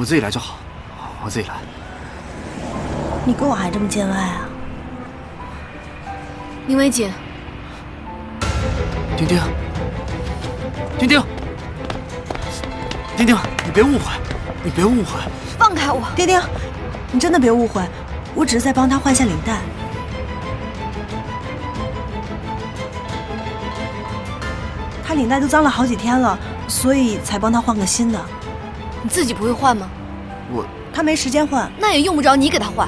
我自己来就好，我自己来。你跟我还这么见外啊？宁为锦，丁丁，丁丁，丁丁，你别误会，你别误会。放开我！丁丁，你真的别误会，我只是在帮他换下领带。他领带都脏了好几天了，所以才帮他换个新的。你自己不会换吗？他没时间换，那也用不着你给他换。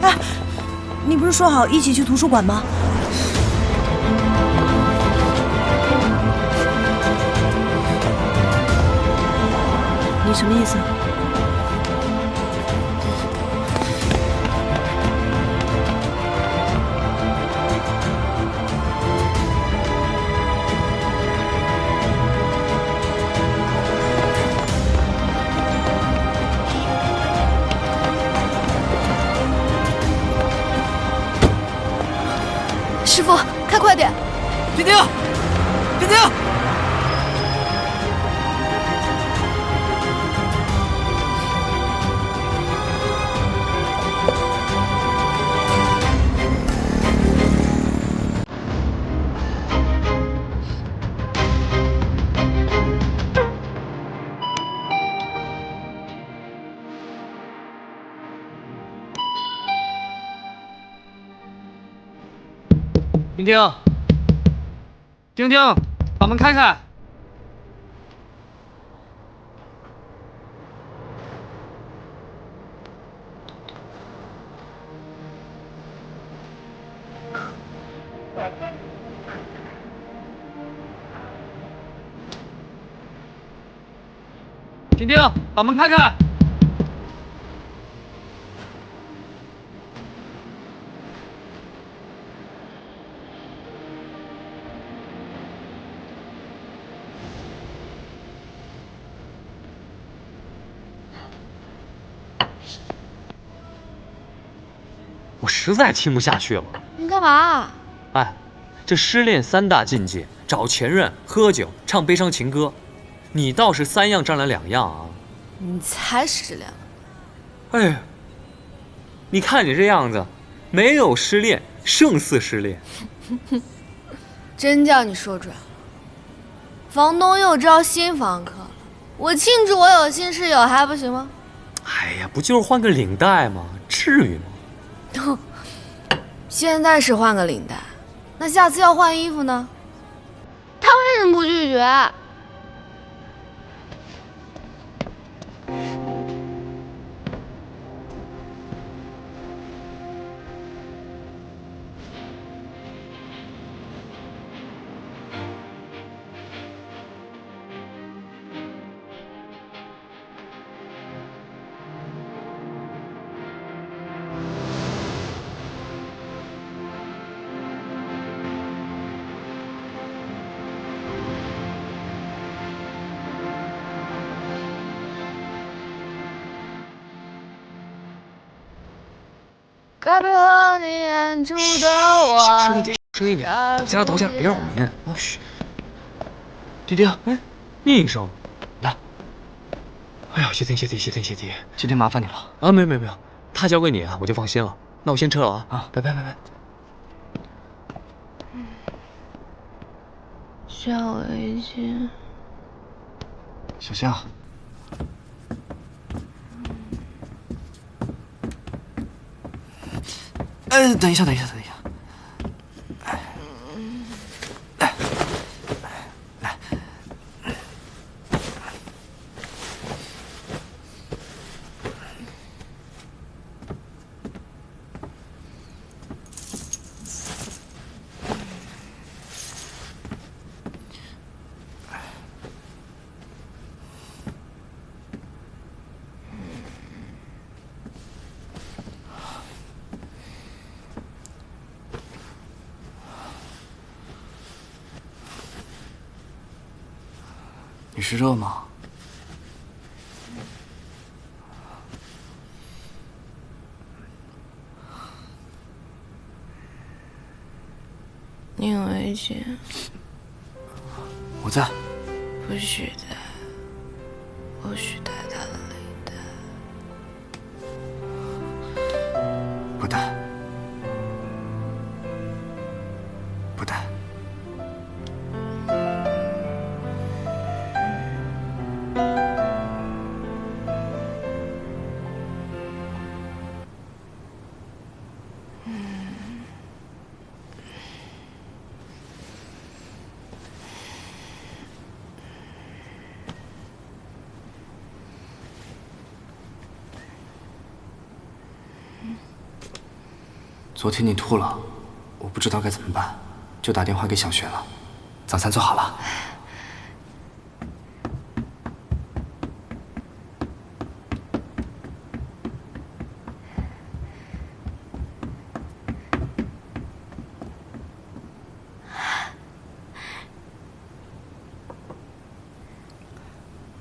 哎，你不是说好一起去图书馆吗？你什么意思？师傅，开快点！丁丁，丁丁。丁丁，丁丁，把门开开！丁丁，把门开开！我实在听不下去了。你干嘛？哎，这失恋3大禁忌：找前任、喝酒、唱悲伤情歌。你倒是3样占了2样啊！你才失恋了。哎，你看你这样子，没有失恋胜似失恋。真叫你说准了。房东又招新房客了，我庆祝我有新室友还不行吗？哎呀，不就是换个领带吗？至于吗？现在是换个领带，那下次要换衣服呢？他为什么不拒绝？改变了你眼中的我。声音点，头下，别让我鸣。啊，嘘。丁丁，哎，你一声，来。哎呀，谢天谢地，谢天谢地。今天麻烦你了啊，没有，他交给你啊，我就放心了。那我先撤了啊。啊，拜拜。小围巾，小心啊。等一下。你是热吗？心？我在。不许的，不许带他累的。不带。不带。昨天你吐了，我不知道该怎么办，就打电话给小雪了。早餐做好了。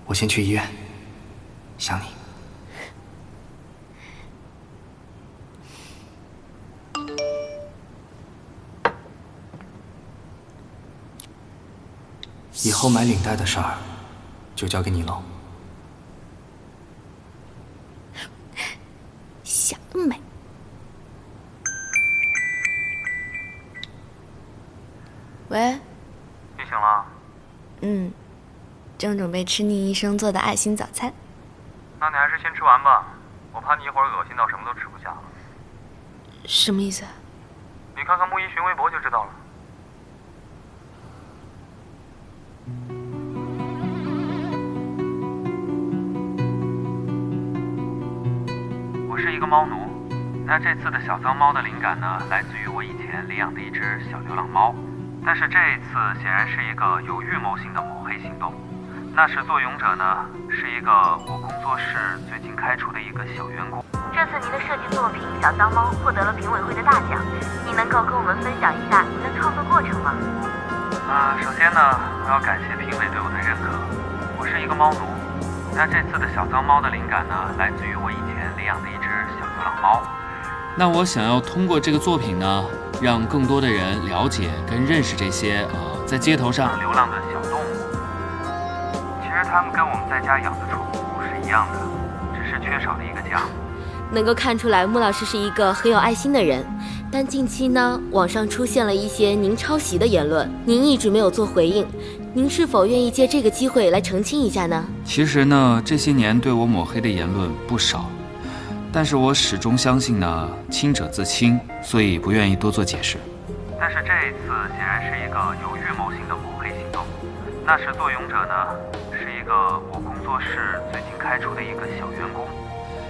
我先去医院，想你。以后买领带的事儿，就交给你喽。想得美！喂，你醒了？正准备吃宁医生做的爱心早餐。那你还是先吃完吧，我怕你一会儿恶心到什么都吃不下了。什么意思？你看看木一寻微博就知道了。我是一个猫奴，那这次的小脏猫的灵感呢，来自于我以前领养的一只小流浪猫，但是这一次显然是一个有预谋性的抹黑行动。那始作俑者呢，是一个我工作室最近开除的一个小员工。这次您的设计作品《小脏猫》获得了评委会的大奖，您能够跟我们分享一下您的创作过程吗？首先呢，我要感谢评委对我的认可。我是一个猫奴，那这次的小脏猫的灵感呢，来自于我以前领养的一只小流浪猫。那我想要通过这个作品呢，让更多的人了解跟认识这些在街头上流浪的小动物。其实它们跟我们在家养的宠物是一样的，只是缺少了一个家。能够看出来穆老师是一个很有爱心的人，但近期呢，网上出现了一些您抄袭的言论，您一直没有做回应，您是否愿意借这个机会来澄清一下呢？其实呢，这些年对我抹黑的言论不少，但是我始终相信呢，清者自清，所以不愿意多做解释。但是这一次显然是一个有预谋性的抹黑行动。那始作俑者呢，是一个我工作室最近开除的一个小员工。